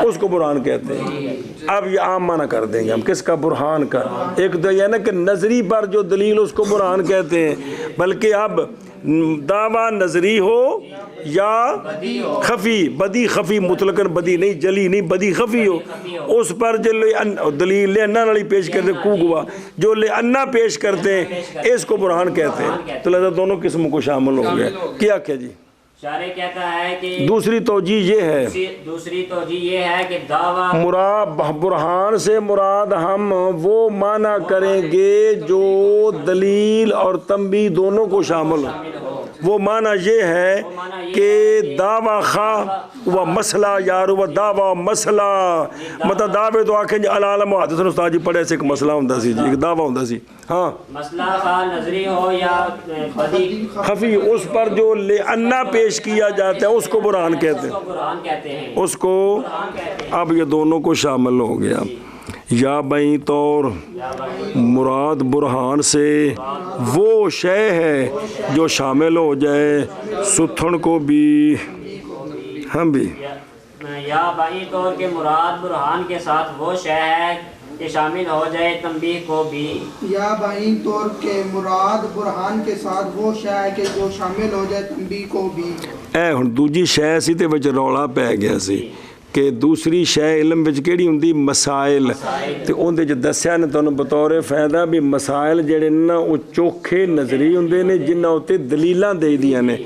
اس کو برہان کہتے ہیں. اب یہ عام معنی کر دیں گے ہم کس کا برہان کا. ایک تو یہ نا کہ نظری پر جو دلیل اس کو برہان کہتے ہیں بلکہ اب دعویٰ نظری ہو یا خفی بدی خفی مطلقاً بدی نہیں جلی نہیں بدی خفی ہو اس پر جو دلیل لأنہ والی پیش کرتے کو گوا جو لأنہ پیش کرتے ہیں اس کو برہان کہتے ہیں. تو لہذا دونوں قسموں کو شامل ہو گیا. کیا کہ جی شارح کہتا ہے کہ دوسری توجیہ یہ ہے دوسری توجیہ یہ ہے کہ دعویٰ مراد برہان سے مراد ہم وہ معنی کریں گے جو دلیل اور تنبیہ دونوں کو شامل ہو. وہ معنی یہ ہے کہ دعویٰ خواہ و مسئلہ یار و دعویٰ و مسئلہ مطلب دعوے تو آکھیں جی العالم و حدث استاد جی پڑھے سے ایک مسئلہ ہوندہ سی جی ایک دعویٰ ہوندہ سی. ہاں مسئلہ خواہ نظری ہو یا بدی خفی اس پر جو لأنہ پیش کیا جاتا ہے اس کو برہان کہتے ہیں اس کو. اب یہ دونوں کو شامل ہو گیا. یا بائیں طور مراد برہان سے وہ شے ہے جو شامل ہو جائے ستھن کو بھی ہم بھی. یا بائیں طور کے مراد برہان کے ساتھ وہ شے ہے کہ شامل ہو جائے تنبیہ کو بھی. یا بائیں طور کے مراد برہان کے ساتھ وہ شے ہے کہ جو شامل ہو جائے تنبیہ کو بھی. اے ہن دوجی شے سی تے وچ رولا پے گیا سی کہ دوسری شے علم وچ کیڑی ہوندی مسائل تے اون دے دسیا نے تانوں بطور فائدہ بھی مسائل جڑے نا او چوکھے نظری ہوندے نے جنہاں اُتے دلیلاں دے دیاں نے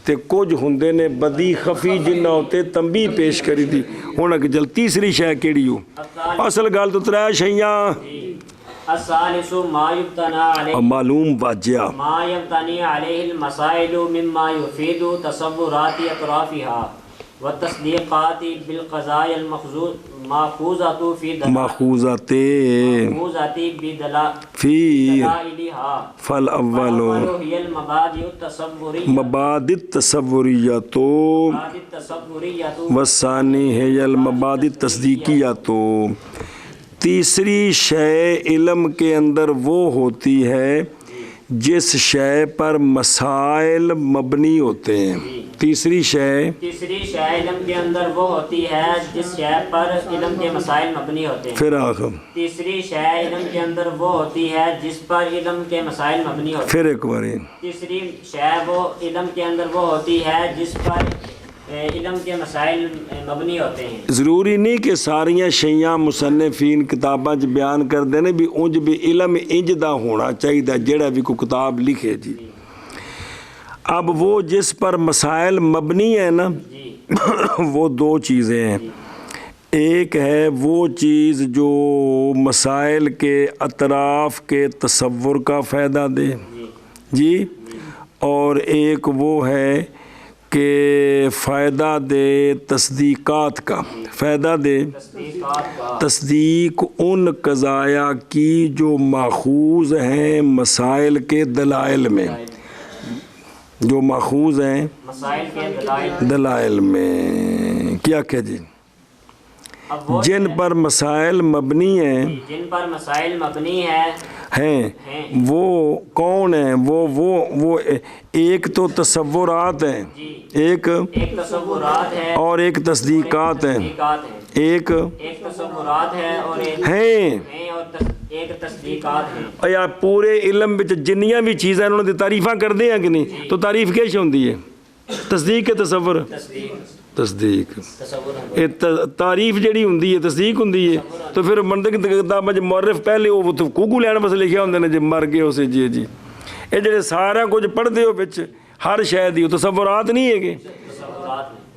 تے کچھ ہوندے نے بدی خفی جنہاں اُتے تنبیہ پیش کری دی. ہن اگے جل تیسری شے کیڑی ہو اصل گل تو ترے شیاں الثالث ما یبتنا علیہ معلوم واجہ ما یبتنی علیہ المسائل مما یفید تصورات اطرافها والتصدیقات بالقضاء المأخوذۃ فی ماخوذات فی فالاول هي المبادئ التصوریہ مبادئ التصوریات والثانی ہے المبادئ التصدیقیات. تیسری شے علم کے اندر وہ ہوتی ہے جس شے پر مسائل مبنی ہوتے ہیں. تیسری شے علم کے اندر وہ ہوتی ہے جس شے پر علم کے مسائل مبنی ہوتے ہیں. پھر آخر تیسری شے علم کے اندر وہ ہوتی ہے جس پر علم کے مسائل مبنی ہوتے ہیں. پھر ایک بار تیسری شے وہ علم کے اندر وہ ہوتی ہے جس پر علم کے مسائل مبنی ہوتے ہیں. ضروری نہیں کہ ساریاں شیاں مصنفین کتاباں چ بیان کردے نے بھی انج بھی علم انج دا ہونا چاہیے جڑا بھی کوئی کتاب لکھے جی. اب وہ جس پر مسائل مبنی ہے نا وہ دو چیزیں ہیں. ایک ہے وہ چیز جو مسائل کے اطراف کے تصور کا فائدہ دے جی، اور ایک وہ ہے کہ فائدہ دے تصدیقات کا، فائدہ دے تصدیق ان قضایا کی جو ماخوذ ہیں مسائل کے دلائل میں، جو ماخوذ ہیں مسائل کے دلائل میں. کیا کہ جی جن پر مسائل مبنی ہیں، جن پر مسائل مبنی ہیں وہ کون ہیں؟ وہ ایک تو تصورات ہیں، ایک تصورات ہے اور ایک تصدیقات ہیں. ایک تصورات ہے اور ایک تصدیقات ہیں. یا پورے علم وچ جنیاں بھی چیزاں انہوں نے تعریفاں کر دیں کہ نہیں، تو تعریف کیسے ہوندی ہے؟ تصدیق کے تصور، تصدیق تعریف جڑی ہوندی ہے تصدیق ہوندی ہے. تو پھر منطق کی کتاباں مورخ پہلے وہ کوکو لین بس لکھیا ہوندے نے جی مر گئے اسے جی جی یہ جڑے سارا کچھ پڑھتے ہو وچ ہر شے دی تصورات نہیں ہے کہ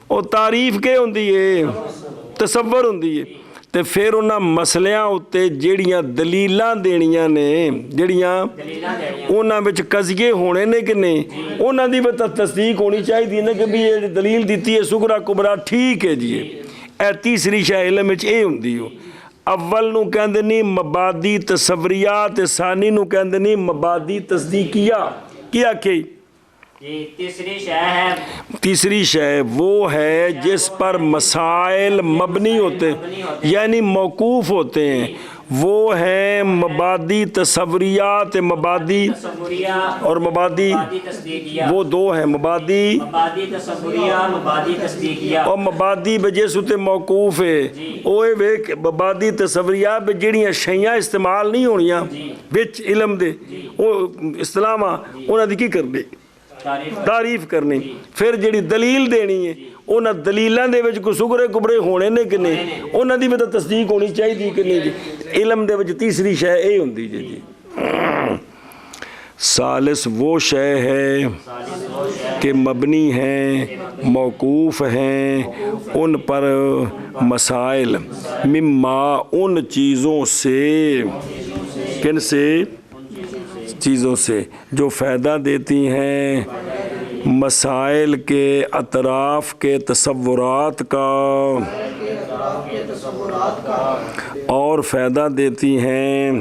وہ تعریف کے ہوندی ہے، تصور ہوندی ہے. تے پھر انہاں مسئلیاں اُتے جڑیاں دلیلاں دینیاں نے، جڑیاں انہاں وچ قضیے ہونے نے کہ نہیں، انہاں دی تصدیق ہونی چاہیے نا کہ بھی یہ دلیل دیتی ہے سغرا کبرا ٹھیک ہے جی. اے تیسری شے علم وچ اے ہوندی ہو. اول نو کہندے نہیں مبادی تصوریات، ثانی نو کہندے نہیں مبادی تصدیقیہ. کیا کہ تیسری شے وہ ہے جس پر مسائل مبنی ہوتے ہیں یعنی موقوف ہوتے ہیں، وہ ہیں مبادی تصوریات، مبادی اور مبادی، وہ دو ہیں مبادی اور مبادی بجیس اتے موقوف ہے. اوے ویک مبادی تصوریات بے جڑیاں شیاں استعمال نہیں ہونیاں وچ علم دے او اصطلاحاں انہاں دی کی کرنی تعریف کرنی. پھر جڑی دلیل دینی ہے انہاں دلیلاں دے وچ کوئی سغرے کبرے ہونے نے کہ نہیں، انہاں دی بھی تو تصدیق ہونی چاہیے کہ نہیں جی. علم دے وچ تیسری شے اے ہوندی جی. ثالث وہ شے ہے کہ مبنی ہیں، موقوف ہیں، ان پر مسائل مما ان چیزوں سے، کن سے؟ چیزوں سے جو فائدہ دیتی ہیں مسائل کے اطراف کے تصورات کا، اور فائدہ دیتی ہیں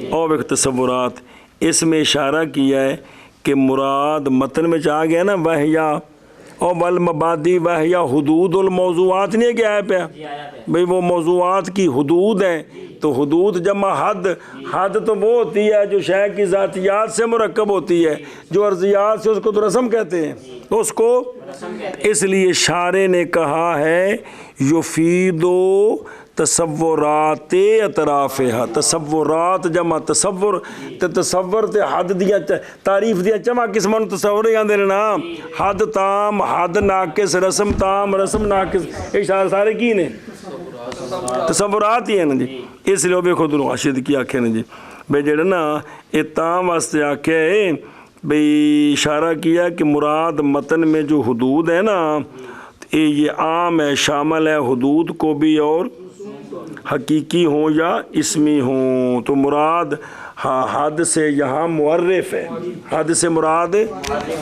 اور ایک تصورات. اس میں اشارہ کیا ہے کہ مراد متن میں آ گیا نا وحیا اور والمبادی وحیا حدود الموضوعات نہیں کیا ہے پہ بھئی وہ موضوعات کی حدود ہیں. تو حدود جمع حد تو وہ ہوتی ہے جو شے کی ذاتیات سے مرکب ہوتی ہے، جو ارضیات سے اس کو تو رسم کہتے ہیں، تو اس کو اس لیے شارع نے کہا ہے یفیدو تصورات اطرافہا. تصورات جمع تصور تے حد دیا تعریف دیا جمع قسموں تصور آندے نا، حد تام، حد ناقص، رسم تام، رسم ناقص، یہ سارے کی نے تصورات ہی ہیں نا جی. اس لیے وہ خود راشد کی آکھے نا جی بھئی جڑا نا یہ تام واسطے آکھے بھئی اشارہ کیا کہ مراد متن میں جو حدود ہے نا یہ عام ہے، شامل ہے حدود کو بھی، اور حقیقی ہوں یا اسمی ہوں. تو مراد حد سے یہاں معرف ہے، حد سے مراد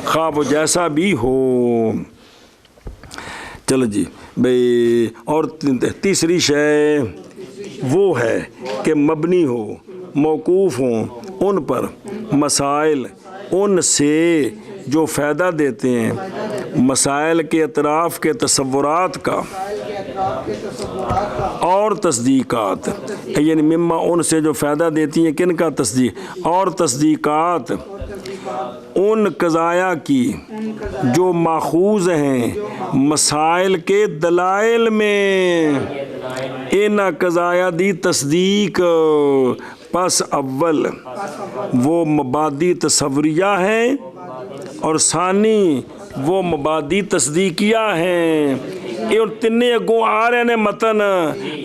خواب جیسا بھی ہو. چلو جی بھئی. اور تیسری شے وہ ہے کہ مبنی ہو، موقوف ہوں ان پر مسائل ان سے جو فائدہ دیتے ہیں مسائل کے اطراف کے تصورات کا مسائل کے اطراف کے تصورات کا اور تصدیقات، یعنی مما ان سے جو فائدہ دیتی ہیں کن کا تصدیق اور تصدیقات اور تحقیقات ان قضایا کی ان کا جو ماخوذ ہیں مسائل کے دلائل میں، ان قضایا دی تصدیق پس اول وہ مبادی تصوریہ ہیں اور ثانی وہ مبادی تصدیقیہ ہیں۔ یہ تینے اگوں آ رہے ہیں متن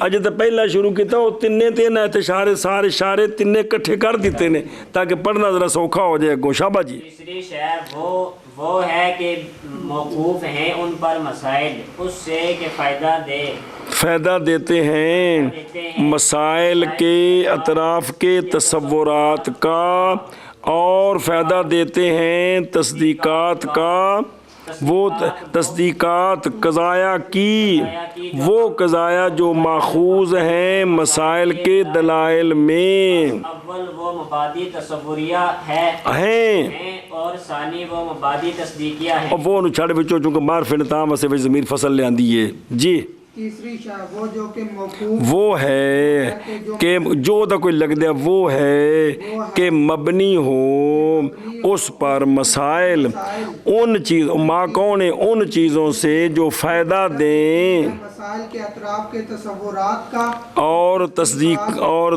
اج تو پہلا شروع کیتا وہ تینے تے نہ اشارے سارے اشارے تینے کٹھے کر دیتے نے تاکہ پڑھنا ذرا سوکھا ہو جائے اگوں۔ شابہ جی۔ تیسری شے وہ ہے کہ موقوف ہیں ان پر مسائل اس سے کہ فائدہ دیتے ہیں مسائل کے اطراف کے تصورات کا اور فائدہ دیتے ہیں تصدیقات کا، وہ تصدیقات قضایا کی وہ قضایا جو ماخوذ ہیں مسائل کے دلائل میں اول وہ مبادی تصوریہ ہیں اور ثانی وہ مبادی تصدیقیہ ہیں۔ اور وہ چھڑ بچو چونکہ معرف نتام سے ضمیر فصل لے آندی ہے جی۔ تیسری شاہ وہ جو کہ موقوف وہ ہے کہ جو دا کوئی لگ دیا وہ ہے کہ مبنی ہو اس پر مسائل ان چیزوں ماں کون ہے ان چیزوں سے جو فائدہ دیں مسائل کے اطراف کے تصورات کا اور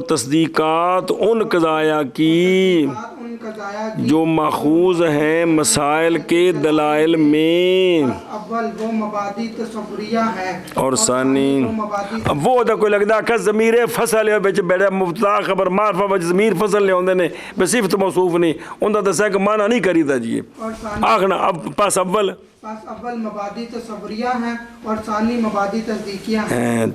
تصدیقات ان قضایا کی ان قضایا کی جو ماخوذ ہیں مسائل کے دلائل میں اول وہ مبادی تصوریہ ہے اور ثانی وہ دا کوئی لگدا کہ ضمیر فصل ہے وچ بیٹھا مبتدا خبر معرفہ وچ ضمیر فصل لے ہوندے نے بے صفت موصوف نہیں اوندا دسیا کہ معنی نہیں کریدا جی آخنا اب پس اول مبادی تصوریہ ہیں اور ثانی مبادی تصدیقیہ ہیں۔